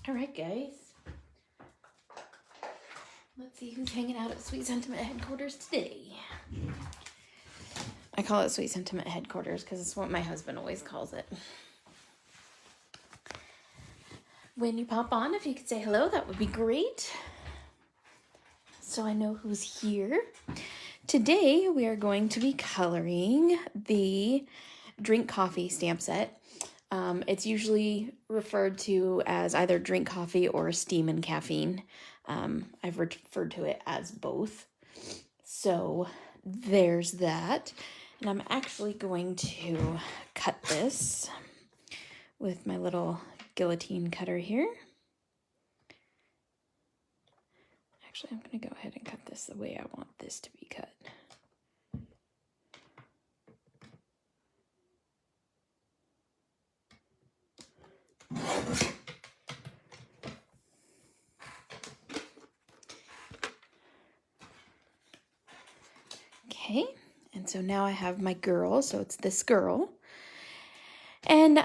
All right, guys. Let's see who's hanging out at Sweet Sentiment headquarters today. I call it Sweet Sentiment headquarters because it's what my husband always calls it. When you pop on, if you could say hello, that would be great. So I know who's here. Today we are going to be coloring the Drink Coffee stamp set. It's usually referred to as either Drink Coffee or Steam and Caffeine. I've referred to it as both. So there's that. And I'm actually going to cut this with my little guillotine cutter here. Actually, I'm going to go ahead and cut this the way I want this to be cut. Okay, and so now I have my girl, so it's this girl. And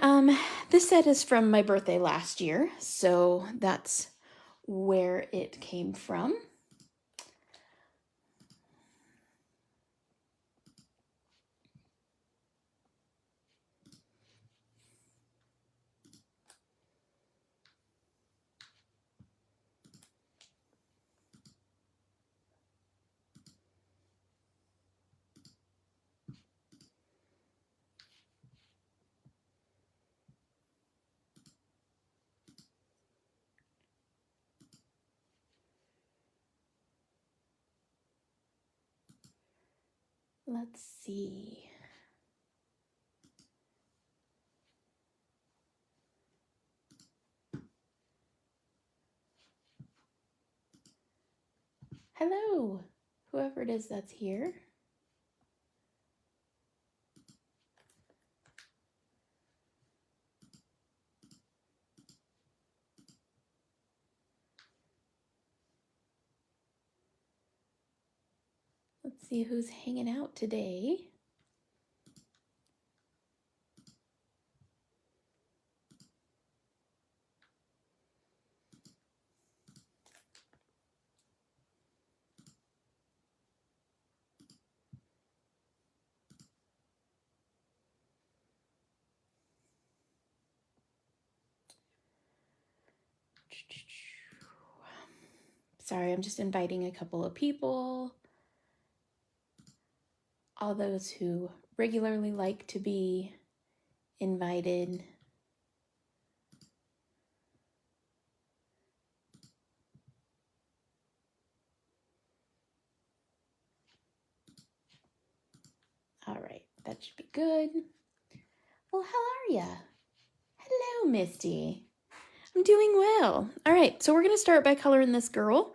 this set is from my birthday last year, so that's where it came from. Let's see. Hello, whoever it is that's here. Let's see who's hanging out today. Sorry, I'm just inviting a couple of people. All those who regularly like to be invited. All right, that should be good. Well, how are ya? Hello, Misty. I'm doing well. All right, so we're going to start by coloring this girl.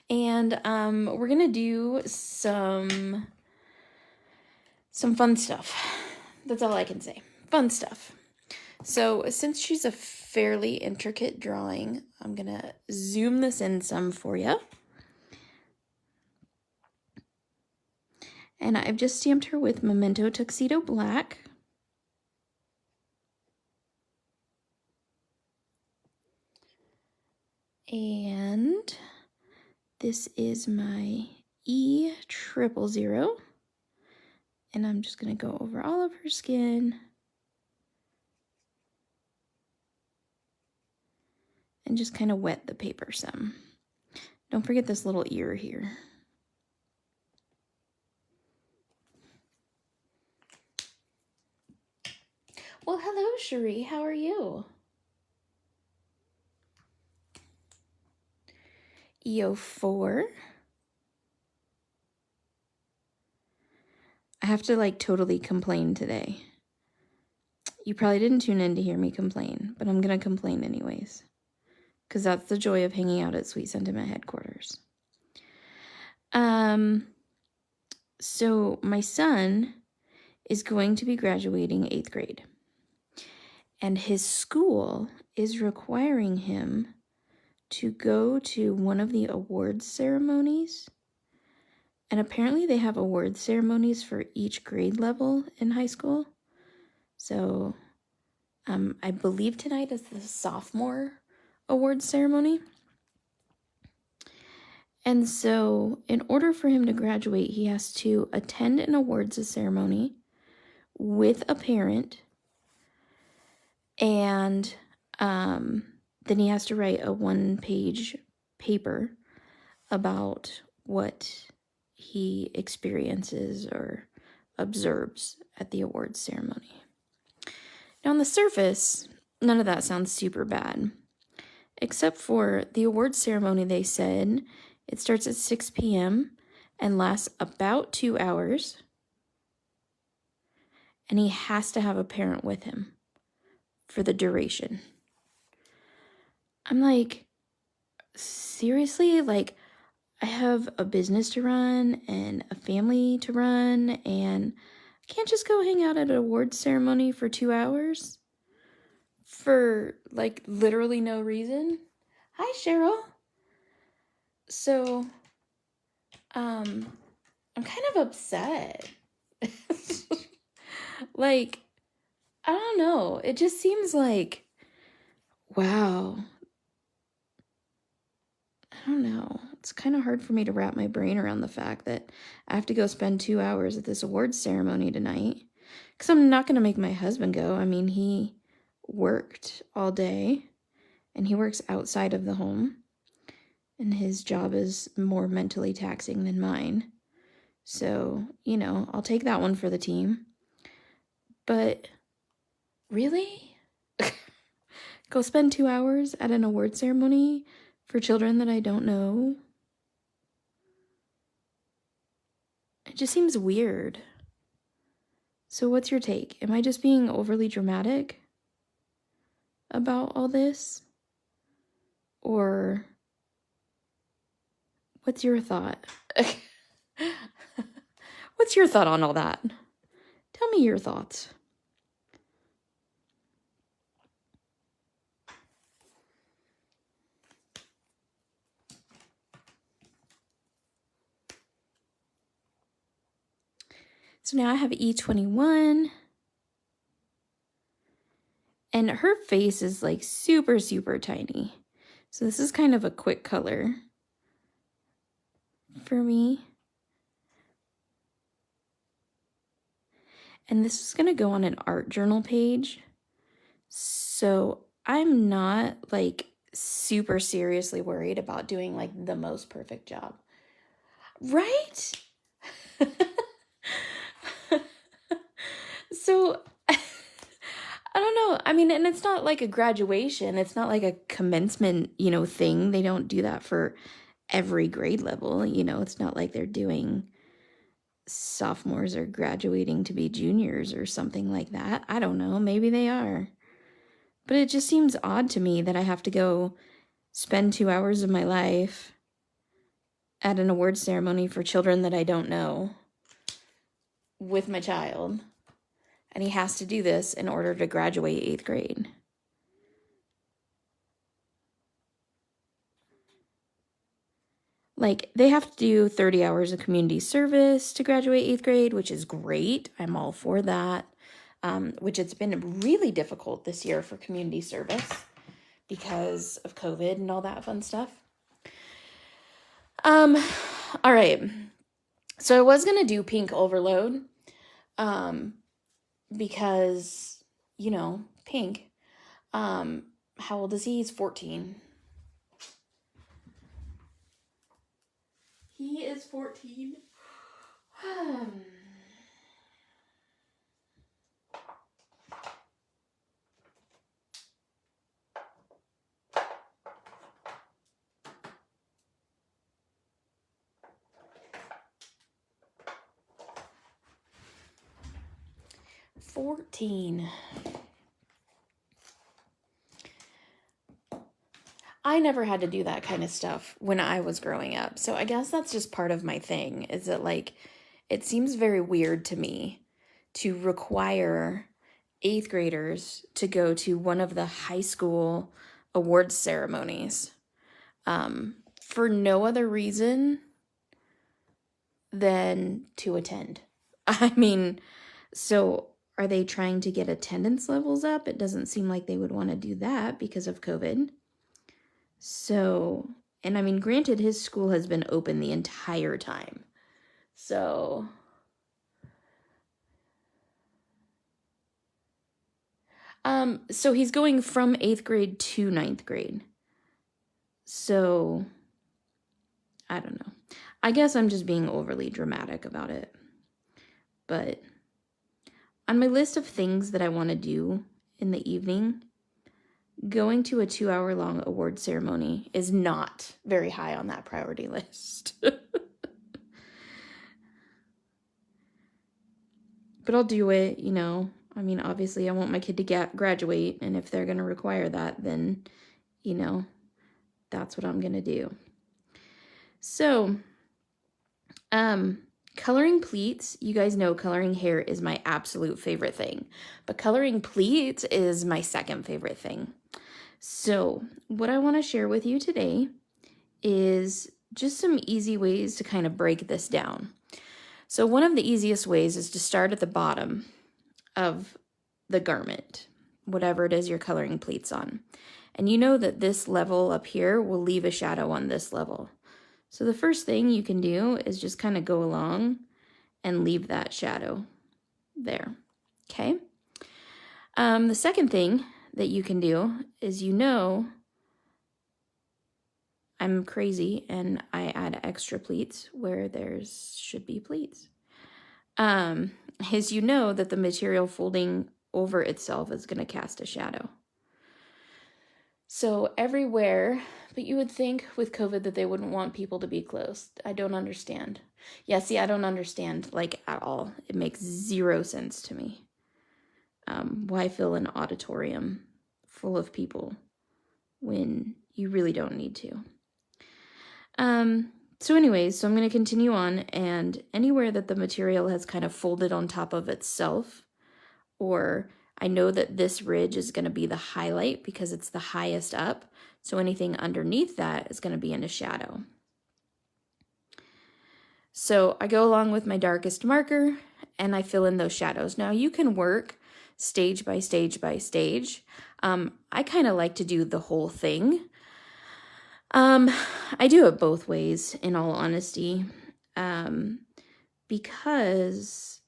And we're going to do some fun stuff. That's all I can say. Fun stuff. So since she's a fairly intricate drawing, I'm going to zoom this in some for you. And I've just stamped her with Memento Tuxedo Black. And this is my E000. And I'm just going to go over all of her skin. And just kind of wet the paper some. Don't forget this little ear here. Well, hello, Cherie. How are you? EO4. I have to like totally complain today. You probably didn't tune in to hear me complain, but I'm going to complain anyways. Because that's the joy of hanging out at Sweet Sentiment headquarters. So my son is going to be graduating 8th grade. And his school is requiring him to go to one of the awards ceremonies. And apparently they have awards ceremonies for each grade level in high school. So I believe tonight is the sophomore awards ceremony. And so in order for him to graduate, he has to attend an awards ceremony with a parent, and then he has to write a 1-page paper about what he experiences or observes at the awards ceremony. Now, on the surface, none of that sounds super bad, except for the awards ceremony. They said it starts at 6 p.m. and lasts about 2 hours, and he has to have a parent with him for the duration. I'm like, seriously? Like, I have a business to run and a family to run, and I can't just go hang out at an awards ceremony for 2 hours for, like, literally no reason? Hi, Cheryl. So, I'm kind of upset. Like, I don't know. It just seems like, wow. I don't know. It's kind of hard for me to wrap my brain around the fact that I have to go spend 2 hours at this awards ceremony tonight. Because I'm not going to make my husband go. I mean, he worked all day, and he works outside of the home, and his job is more mentally taxing than mine. So, you know, I'll take that one for the team. But really? Go spend 2 hours at an award ceremony for children that I don't know? It just seems weird. So what's your take? Am I just being overly dramatic about all this? Or what's your thought? What's your thought on all that? Tell me your thoughts. So now I have E21. And her face is like super, super tiny. So this is kind of a quick color for me. And this is going to go on an art journal page. So I'm not like super seriously worried about doing like the most perfect job. Right? So I don't know. I mean, and it's not like a graduation. It's not like a commencement, thing. They don't do that for every grade level. It's not like they're doing sophomores are graduating to be juniors or something like that. I don't know. Maybe they are. But it just seems odd to me that I have to go spend 2 hours of my life at an award ceremony for children that I don't know with my child. And he has to do this in order to graduate 8th grade. Like, they have to do 30 hours of community service to graduate 8th grade, which is great. I'm all for that. Which it's been really difficult this year for community service because of COVID and all that fun stuff. All right. So I was going to do pink overload. Because, pink. How old is he? He's 14. He is 14. 14. I never had to do that kind of stuff when I was growing up. So I guess that's just part of my thing, is that like, it seems very weird to me to require 8th graders to go to one of the high school awards ceremonies for no other reason than to attend. I mean, so are they trying to get attendance levels up? It doesn't seem like they would want to do that because of COVID. So, and I mean, granted, his school has been open the entire time. So, so he's going from 8th grade to 9th grade. So, I don't know. I guess I'm just being overly dramatic about it. But on my list of things that I want to do in the evening, going to a 2-hour-long award ceremony is not very high on that priority list. But I'll do it, you know. I mean, obviously, I want my kid to graduate, and if they're going to require that, then, you know, that's what I'm going to do. So, coloring pleats, you guys know coloring hair is my absolute favorite thing, but coloring pleats is my second favorite thing. So, what I want to share with you today is just some easy ways to kind of break this down. So, one of the easiest ways is to start at the bottom of the garment, whatever it is you're coloring pleats on. And you know that this level up here will leave a shadow on this level. So the first thing you can do is just kind of go along and leave that shadow there, okay? The second thing that you can do is, you know, I'm crazy and I add extra pleats where there should be pleats. Is you know that the material folding over itself is going to cast a shadow. So everywhere, but you would think with COVID that they wouldn't want people to be close. I don't understand. Yeah, see, I don't understand, like, at all. It makes zero sense to me. Why fill an auditorium full of people when you really don't need to? So anyways, so I'm going to continue on, and anywhere that the material has kind of folded on top of itself, or I know that this ridge is going to be the highlight because it's the highest up, so anything underneath that is going to be in a shadow. So I go along with my darkest marker, and I fill in those shadows. Now you can work stage by stage by stage. I kind of like to do the whole thing. I do it both ways, in all honesty, because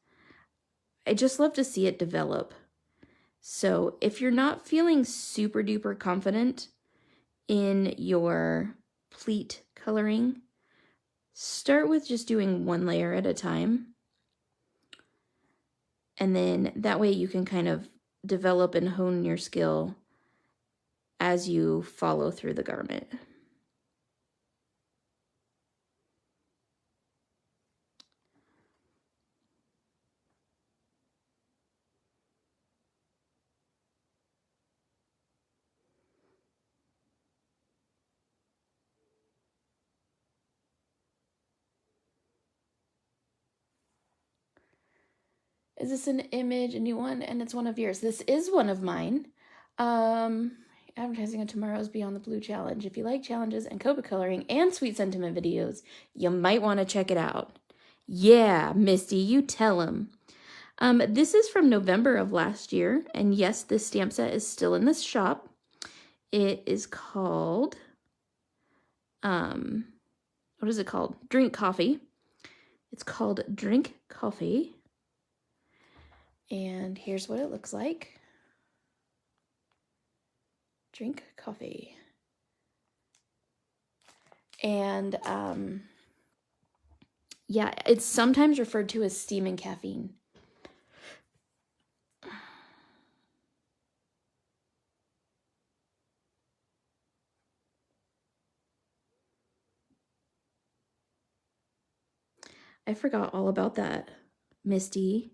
I just love to see it develop. So if you're not feeling super duper confident in your pleat coloring, start with just doing one layer at a time. And then that way you can kind of develop and hone your skill as you follow through the garment. Is this an image, a new one? And it's one of yours. This is one of mine. Advertising on tomorrow's Beyond the Blue challenge. If you like challenges and Copa coloring and sweet sentiment videos, you might want to check it out. Yeah, Misty, you tell him. This is from November of last year, and yes, this stamp set is still in this shop. It is called, what is it called? Drink Coffee. It's called Drink Coffee. And here's what it looks like. Drink coffee. And yeah, it's sometimes referred to as steaming caffeine. I forgot all about that, Misty.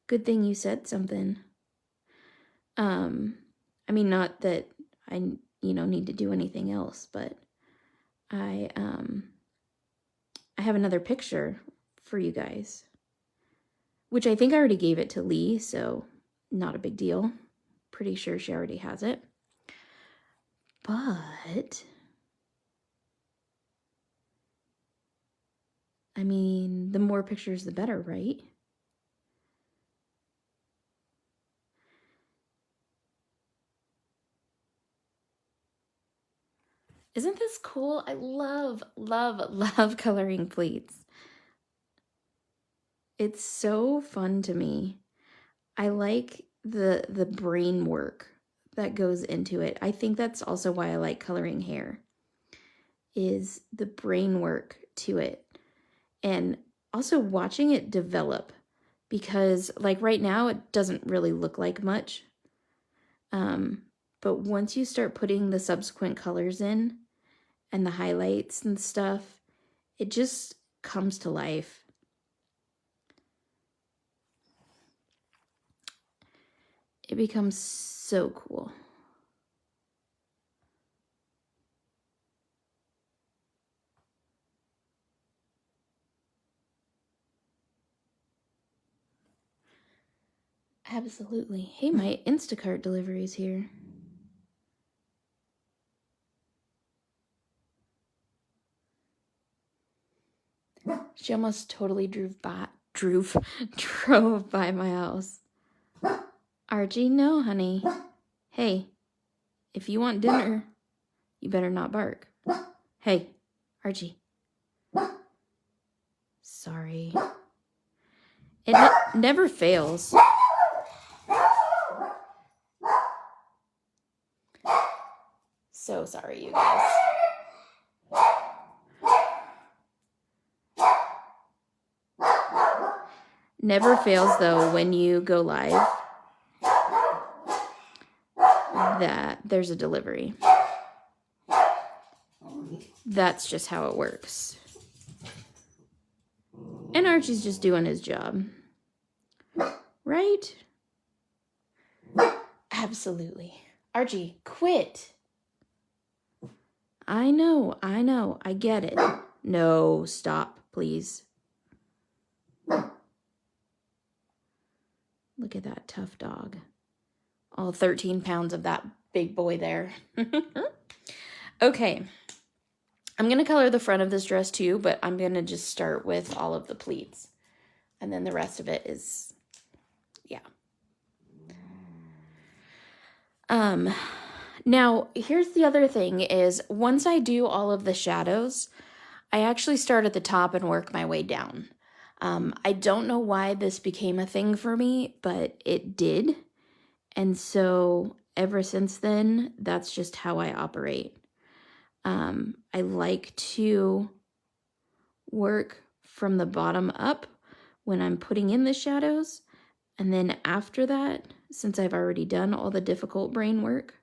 Good thing you said something. I mean, not that I, need to do anything else, but I have another picture for you guys, which I think I already gave it to Lee, so not a big deal. Pretty sure she already has it. But I mean, the more pictures, the better, right? Isn't this cool? I love, love, love coloring pleats. It's so fun to me. I like the brain work that goes into it. I think that's also why I like coloring hair, is the brain work to it. And also watching it develop, because like right now it doesn't really look like much. But once you start putting the subsequent colors in and the highlights and stuff, it just comes to life. It becomes so cool. Absolutely. Hey, my Instacart delivery's here. She almost totally drove by my house. Archie, no, honey. Hey, if you want dinner, you better not bark. Hey, Archie. Sorry. It never fails. So sorry, you guys. Never fails, though, when you go live, that there's a delivery. That's just how it works. And Archie's just doing his job. Right? Absolutely. Archie, quit. I know. I get it. No, stop, please. Look at that tough dog. All 13 pounds of that big boy there. Okay. I'm going to color the front of this dress too, but I'm going to just start with all of the pleats. And then the rest of it is, yeah. Now, here's the other thing is, once I do all of the shadows, I actually start at the top and work my way down. I don't know why this became a thing for me, but it did. And so ever since then, that's just how I operate. I like to work from the bottom up when I'm putting in the shadows. And then after that, since I've already done all the difficult brain work,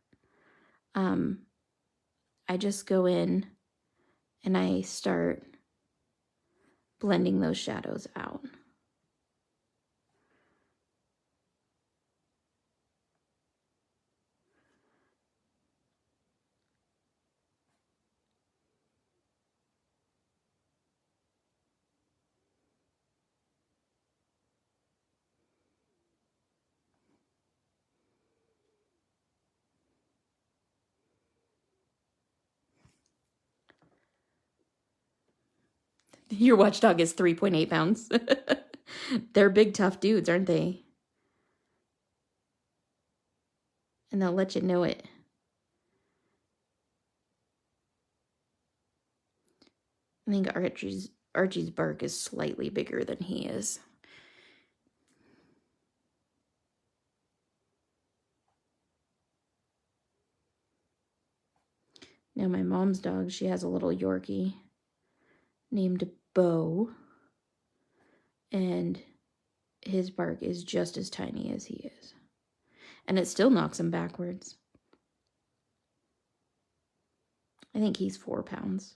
I just go in and I start blending those shadows out. Your watchdog is 3.8 pounds. They're big, tough dudes, aren't they? And they'll let you know it. I think Archie's bark is slightly bigger than he is. Now my mom's dog, she has a little Yorkie named Bo. And his bark is just as tiny as he is. And it still knocks him backwards. I think he's 4 pounds.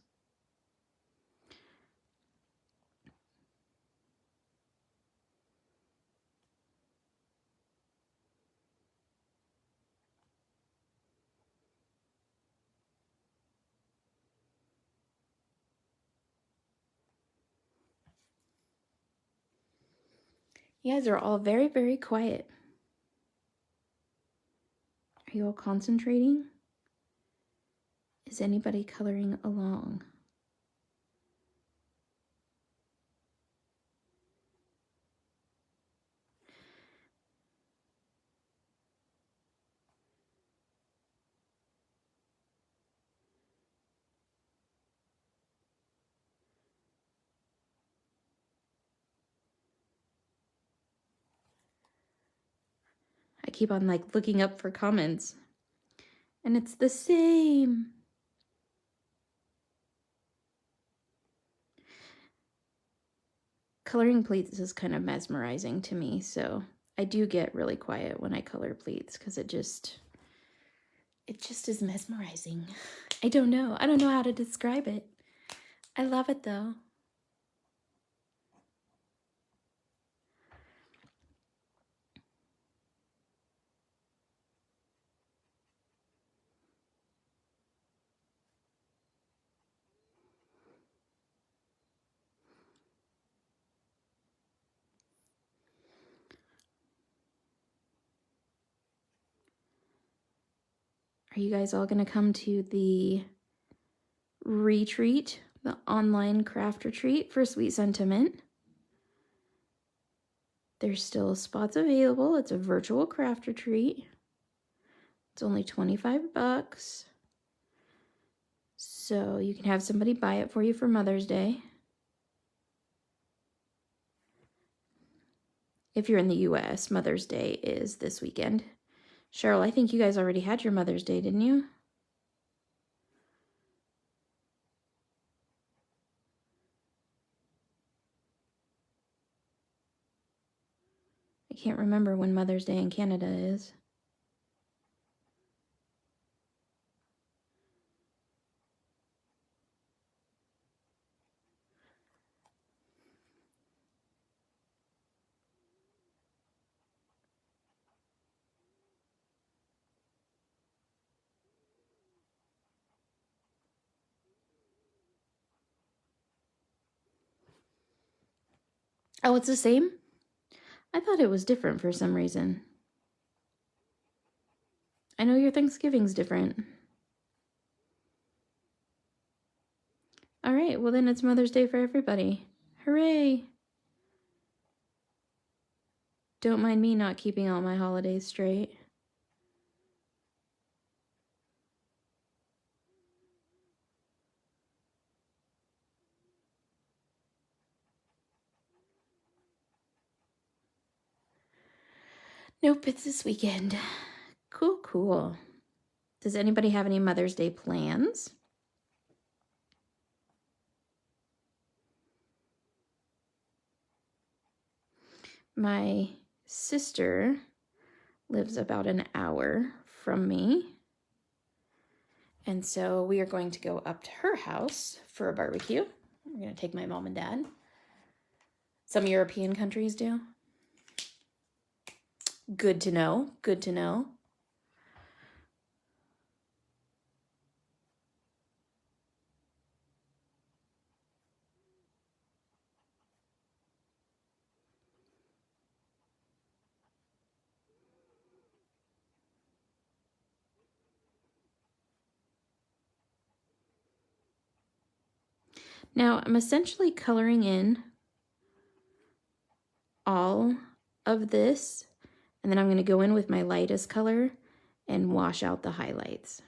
You guys are all very, very quiet. Are you all concentrating? Is anybody coloring along? keep on like looking up for comments. And it's the same. Coloring pleats is kind of mesmerizing to me, so I do get really quiet when I color pleats because it just is mesmerizing. I don't know how to describe it. I love it though. Are you guys all going to come to the retreat, the online craft retreat for Sweet Sentiment? There's still spots available. It's a virtual craft retreat. It's only $25. So you can have somebody buy it for you for Mother's Day. If you're in the US, Mother's Day is this weekend. Cheryl, I think you guys already had your Mother's Day, didn't you? I can't remember when Mother's Day in Canada is. Oh, it's the same? I thought it was different for some reason. I know your Thanksgiving's different. All right, well then it's Mother's Day for everybody. Hooray! Don't mind me not keeping all my holidays straight. Nope, it's this weekend. Cool, cool. Does anybody have any Mother's Day plans? My sister lives about an hour from me. And so we are going to go up to her house for a barbecue. We're going to take my mom and dad. Some European countries do. Good to know. Good to know. Now I'm essentially coloring in all of this, and then I'm going to go in with my lightest color and wash out the highlights.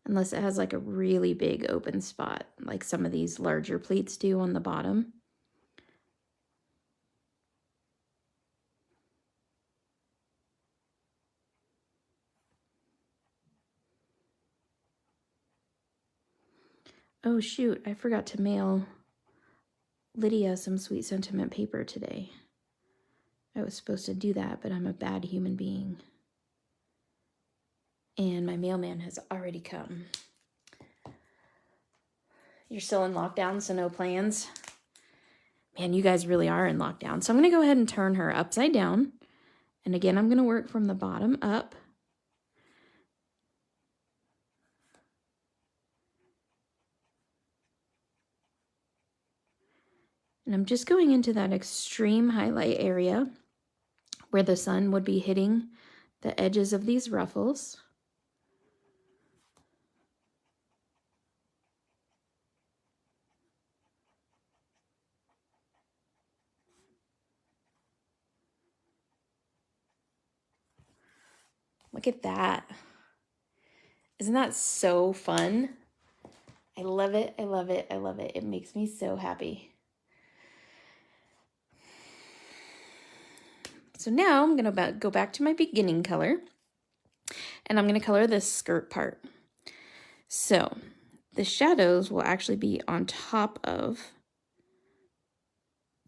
Unless it has like a really big open spot, like some of these larger pleats do on the bottom. Oh shoot, I forgot to mail Lydia some Sweet Sentiment paper today. I was supposed to do that, but I'm a bad human being. And my mailman has already come. You're still in lockdown, so no plans? Man, you guys really are in lockdown. So I'm going to go ahead and turn her upside down. And again, I'm going to work from the bottom up. And I'm just going into that extreme highlight area where the sun would be hitting the edges of these ruffles. Look at that. Isn't that so fun? I love it. I love it. I love it. It makes me so happy. So now I'm going to go back to my beginning color, and I'm going to color this skirt part. So the shadows will actually be on top of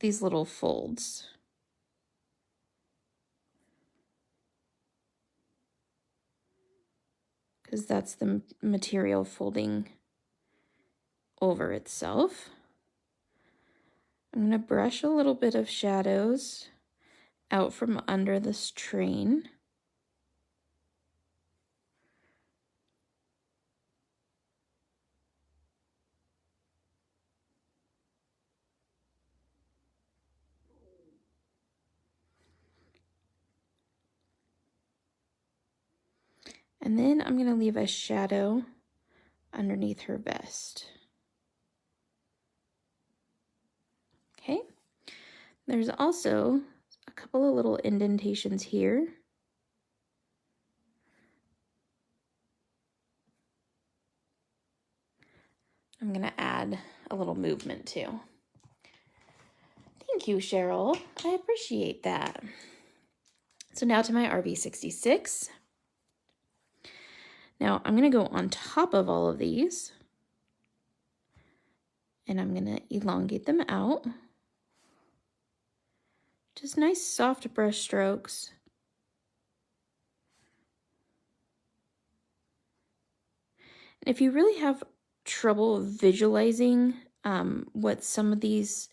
these little folds. Because that's the material folding over itself. I'm going to brush a little bit of shadows out from under this train. And then I'm going to leave a shadow underneath her vest. Okay. There's also a couple of little indentations here. I'm going to add a little movement too. Thank you, Cheryl. I appreciate that. So now to my RV66. Now I'm going to go on top of all of these, and I'm going to elongate them out. Just nice soft brush strokes. And if you really have trouble visualizing what some of these,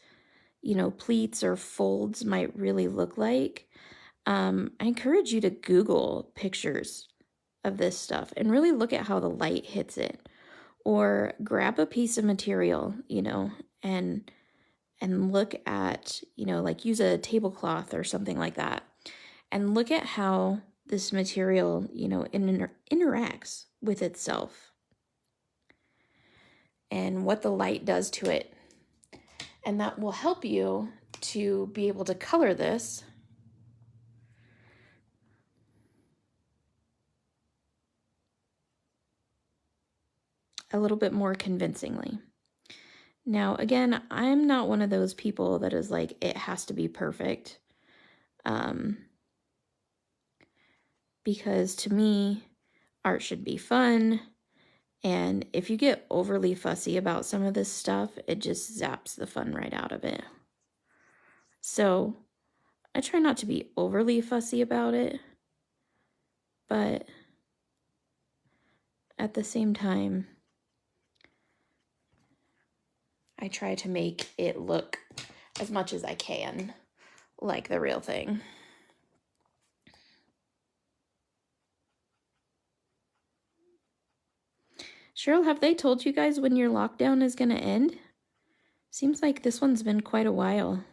pleats or folds might really look like, I encourage you to Google pictures of this stuff and really look at how the light hits it. Or grab a piece of material, and look at, like use a tablecloth or something like that, and look at how this material, interacts with itself and what the light does to it. And that will help you to be able to color this a little bit more convincingly. Now, again, I'm not one of those people that is like, it has to be perfect. Because to me, art should be fun. And if you get overly fussy about some of this stuff, it just zaps the fun right out of it. So I try not to be overly fussy about it, but at the same time, I try to make it look as much as I can like the real thing. Cheryl, have they told you guys when your lockdown is going to end? Seems like this one's been quite a while.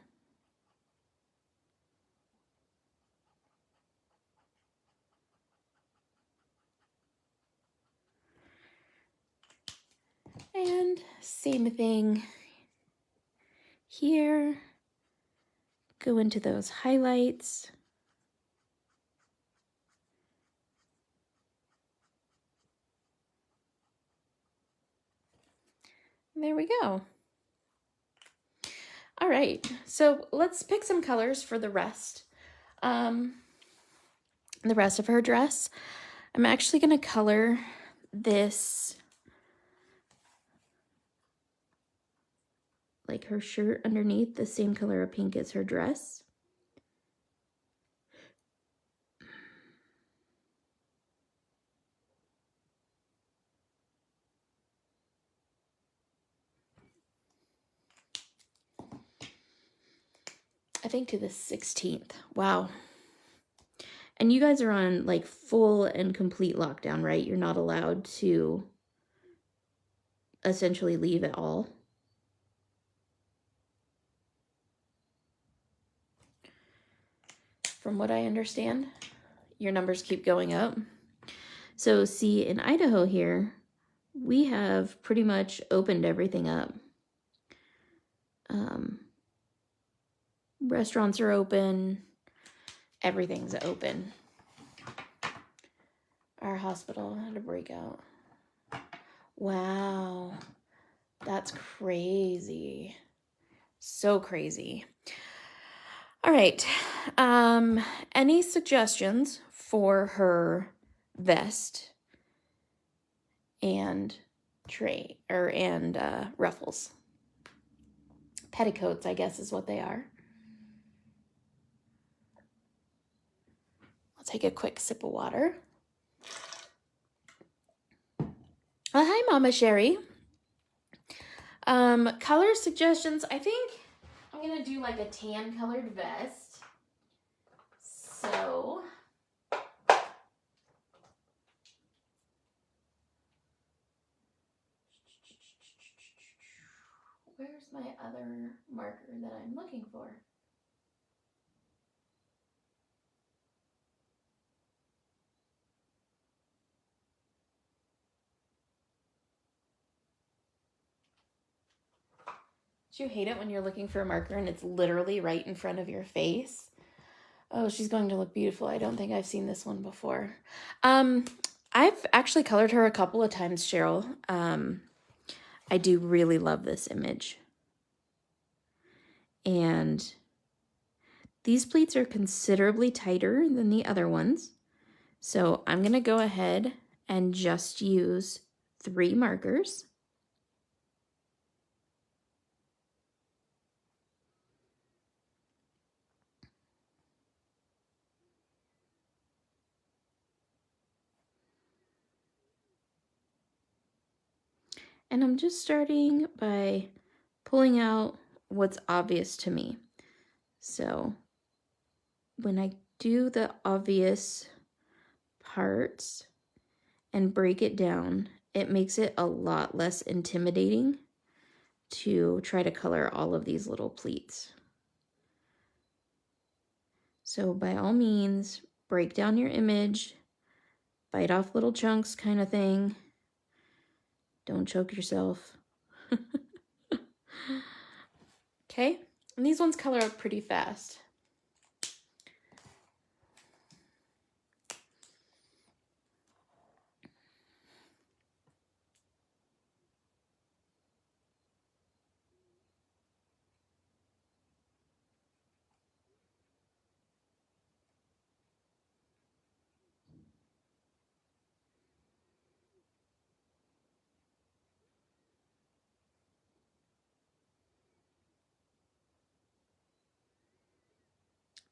And same thing here. Go into those highlights. There we go. All right, so let's pick some colors for the rest. The rest of her dress. I'm actually going to color this, like her shirt underneath, the same color of pink as her dress. I think to the 16th. Wow. And you guys are on like full and complete lockdown, right? You're not allowed to essentially leave at all. From what I understand, your numbers keep going up. So see, in Idaho here, we have pretty much opened everything up. Restaurants are open. Everything's open. Our hospital had a breakout. Wow. That's crazy. So crazy. All right. any suggestions for her vest and ruffles? Petticoats, I guess, is what they are. I'll take a quick sip of water. Hi, Mama Sherry. Color suggestions. I think I'm gonna do like a tan colored vest. So where's my other marker that I'm looking for? Do you hate it when you're looking for a marker and it's literally right in front of your face? Oh, she's going to look beautiful. I don't think I've seen this one before. I've actually colored her a couple of times, Cheryl. I do really love this image. And these pleats are considerably tighter than the other ones. So I'm going to go ahead and just use 3 markers. And I'm just starting by pulling out what's obvious to me. So when I do the obvious parts and break it down, it makes it a lot less intimidating to try to color all of these little pleats. So by all means, break down your image, bite off little chunks kind of thing. Don't choke yourself. Okay, and these ones color up pretty fast.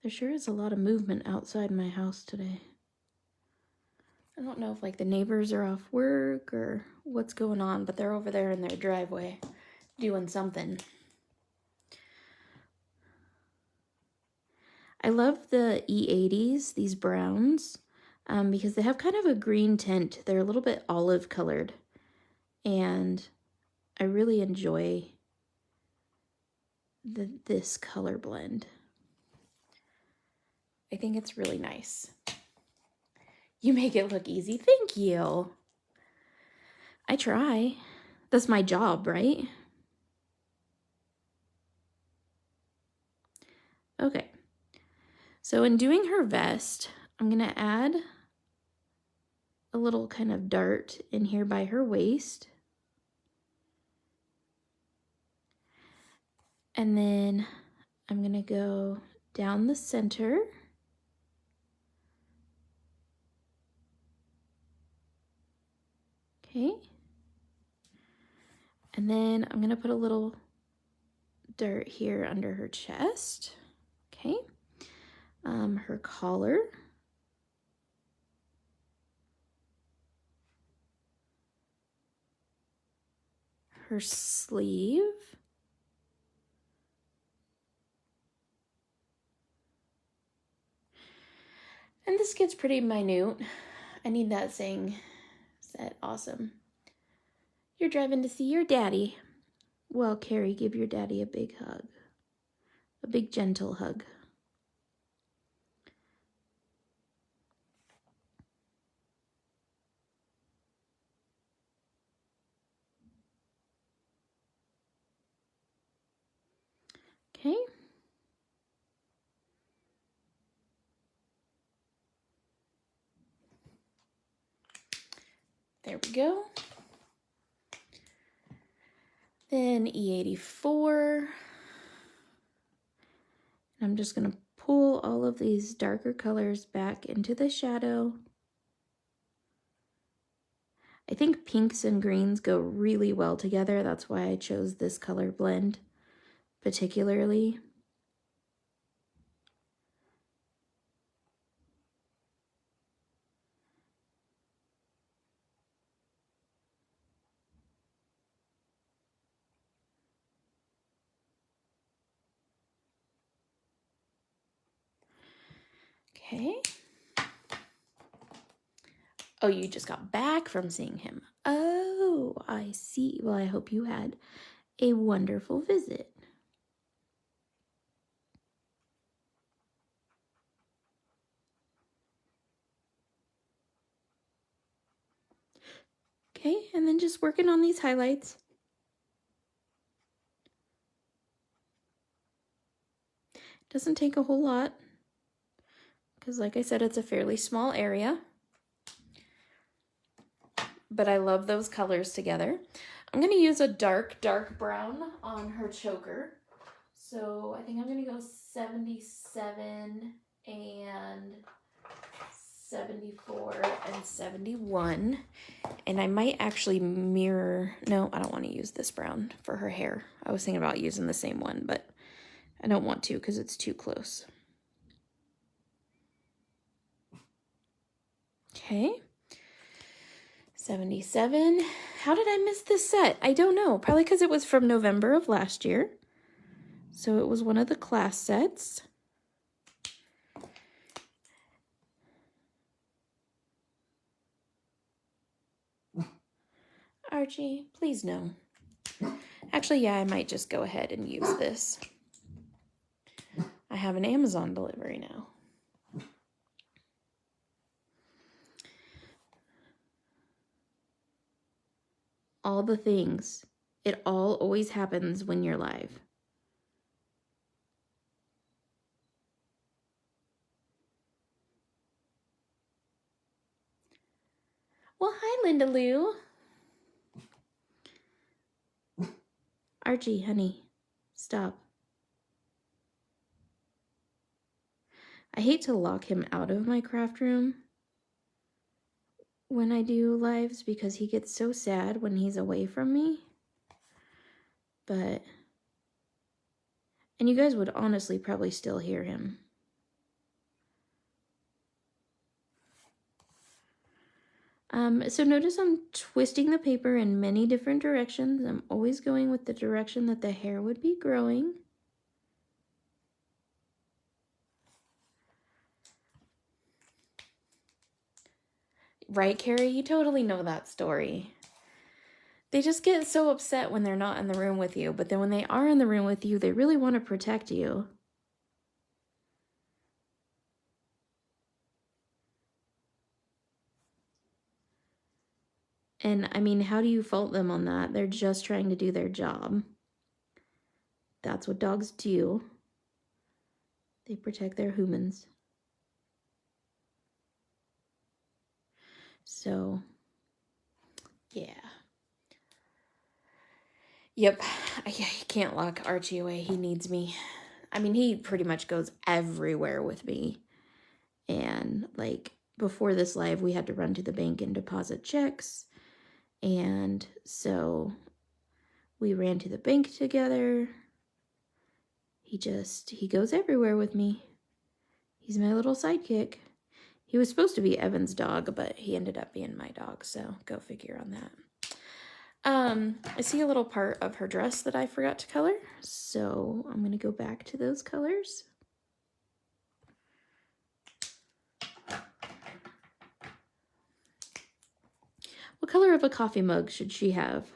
There sure is a lot of movement outside my house today. I don't know if like the neighbors are off work or what's going on, but they're over there in their driveway doing something. I love the E80s, these browns, because they have kind of a green tint. They're a little bit olive colored, and I really enjoy this color blend. I think it's really nice. You make it look easy. Thank you. I try. That's my job, right? Okay. So in doing her vest, I'm going to add a little kind of dart in here by her waist. And then I'm going to go down the center. Okay. And then I'm going to put a little dart here under her chest. Okay. Her collar. Her sleeve. And this gets pretty minute. I need that saying set. Awesome. You're driving to see your daddy. Well, Carrie, give your daddy a big hug. A big gentle hug. Okay. There we go. Then E84. I'm just going to pull all of these darker colors back into the shadow. I think pinks and greens go really well together. That's why I chose this color blend particularly. Okay. Oh, you just got back from seeing him. Oh, I see. Well, I hope you had a wonderful visit. Okay, and then just working on these highlights. Doesn't take a whole lot because, like I said, it's a fairly small area. But I love those colors together. I'm going to use a dark brown on her choker. So I think I'm going to go 77 and 74 and 71. And I might actually mirror... No, I don't want to use this brown for her hair. I was thinking about using the same one, but I don't want to because it's too close. Okay. 77. How did I miss this set? I don't know. Probably because it was from November of last year. So it was one of the class sets. Archie, please no. Actually, yeah, I might just go ahead and use this. I have an Amazon delivery now. All the things. It all always happens when you're live. Well, hi, Linda Lou. Archie, honey, stop. I hate to lock him out of my craft room when I do lives because he gets so sad when he's away from me. But, and you guys would honestly probably still hear him. So notice I'm twisting the paper in many different directions. I'm always going with the direction that the hair would be growing. Right, Carrie? You totally know that story. They just get so upset when they're not in the room with you, but then when they are in the room with you, they really want to protect you. And I mean, how do you fault them on that? They're just trying to do their job. That's what dogs do. They protect their humans. So, yeah. Yep, I can't lock Archie away. He needs me. I mean, he pretty much goes everywhere with me. And like before this live, we had to run to the bank and deposit checks. And so we ran to the bank together. He goes everywhere with me. He's my little sidekick. He was supposed to be Evan's dog, but he ended up being my dog, so go figure on that. I see a little part of her dress that I forgot to color, so I'm going to go back to those colors. What color of a coffee mug should she have?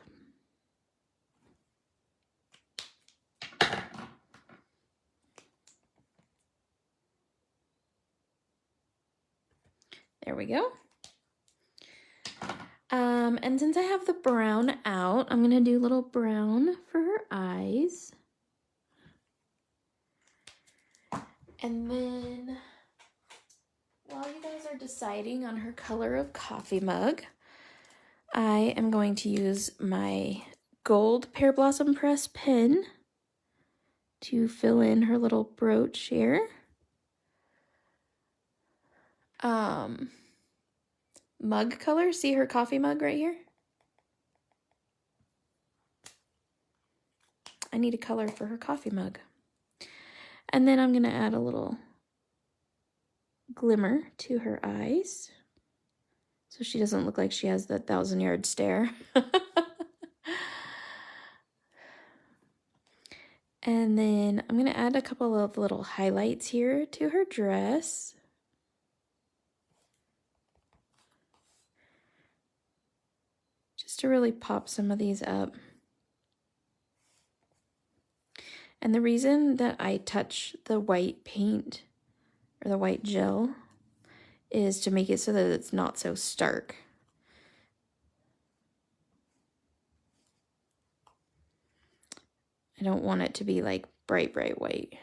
There we go. And since I have the brown out, I'm going to do a little brown for her eyes. And then while you guys are deciding on her color of coffee mug, I am going to use my gold Pear Blossom Press pen to fill in her little brooch here. mug color. See her coffee mug right here? I need a color for her coffee mug. And then I'm going to add a little glimmer to her eyes so she doesn't look like she has that 1,000-yard stare. And then I'm going to add a couple of little highlights here to her dress. Just to really pop some of these up. And the reason that I touch the white paint or the white gel is to make it so that it's not so stark. I don't want it to be like bright, bright white.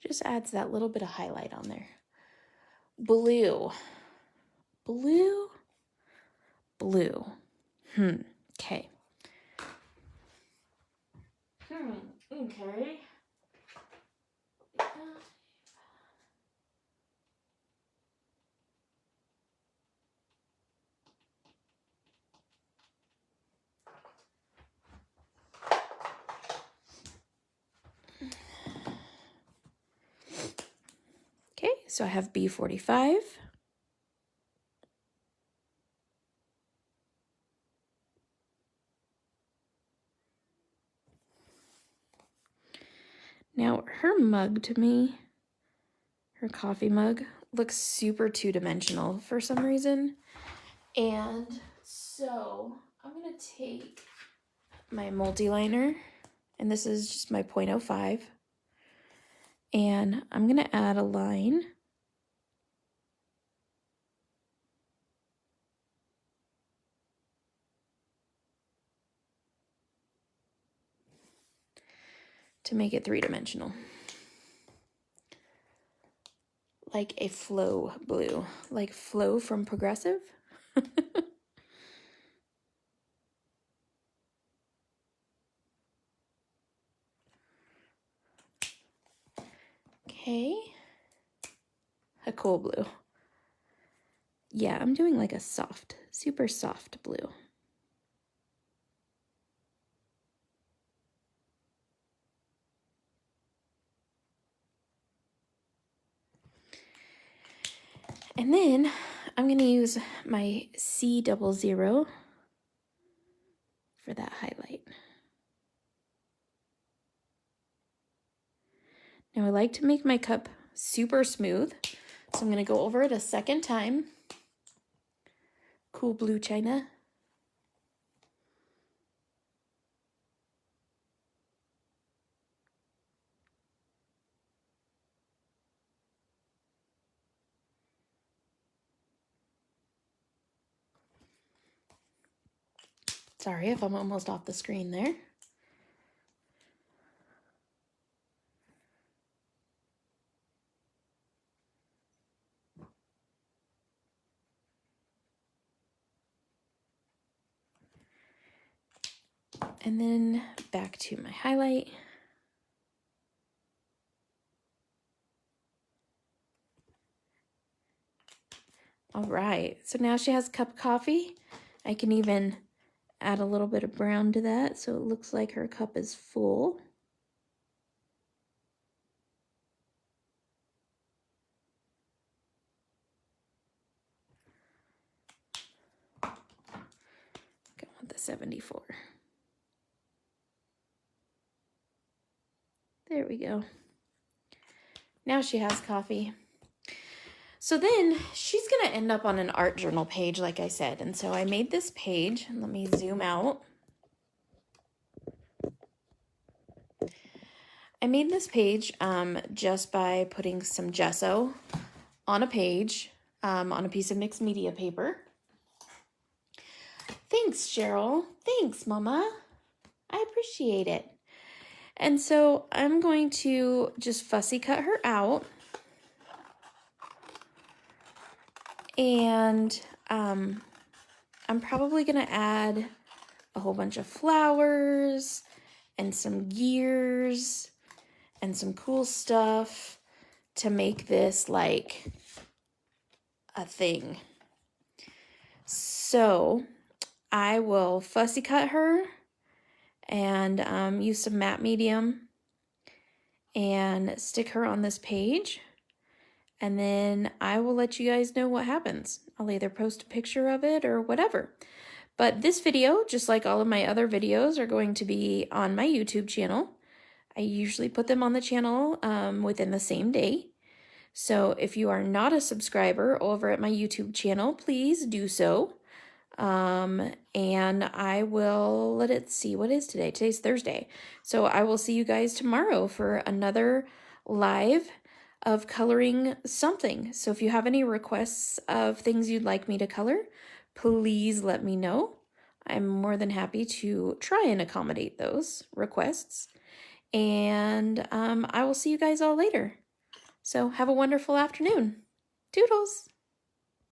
It just adds that little bit of highlight on there. Blue. Blue. Blue. Okay. Okay. Okay, so I have B45. Now, her mug to me, her coffee mug, looks super two-dimensional for some reason. And so I'm going to take my multi-liner, and this is just my 0.05, and I'm going to add a line to make it three-dimensional. Like a flow blue, like Flow from Progressive. Okay, a cool blue. Yeah, I'm doing like a soft, super soft blue. And then I'm going to use my C00 for that highlight. Now I like to make my cup super smooth, so I'm going to go over it a second time. Cool blue china. Sorry if I'm almost off the screen there. And then back to my highlight. All right, so now she has a cup of coffee. I can even add a little bit of brown to that so it looks like her cup is full. Go with the 74. There we go. Now she has coffee. So then she's going to end up on an art journal page, like I said. And so I made this page. Let me zoom out. I made this page just by putting some gesso on a page, on a piece of mixed media paper. Thanks, Cheryl. Thanks, Mama. I appreciate it. And so I'm going to just fussy cut her out. And I'm probably going to add a whole bunch of flowers and some gears and some cool stuff to make this like a thing. So I will fussy cut her and use some matte medium and stick her on this page. And then I will let you guys know what happens. I'll either post a picture of it or whatever. But this video, just like all of my other videos, are going to be on my YouTube channel. I usually put them on the channel within the same day. So if you are not a subscriber over at my YouTube channel, please do so. And I will, let's see, what is today? Today's Thursday. So I will see you guys tomorrow for another live of coloring something. So if you have any requests of things you'd like me to color, please let me know. I'm more than happy to try and accommodate those requests. And I will see you guys all later. So have a wonderful afternoon. Toodles!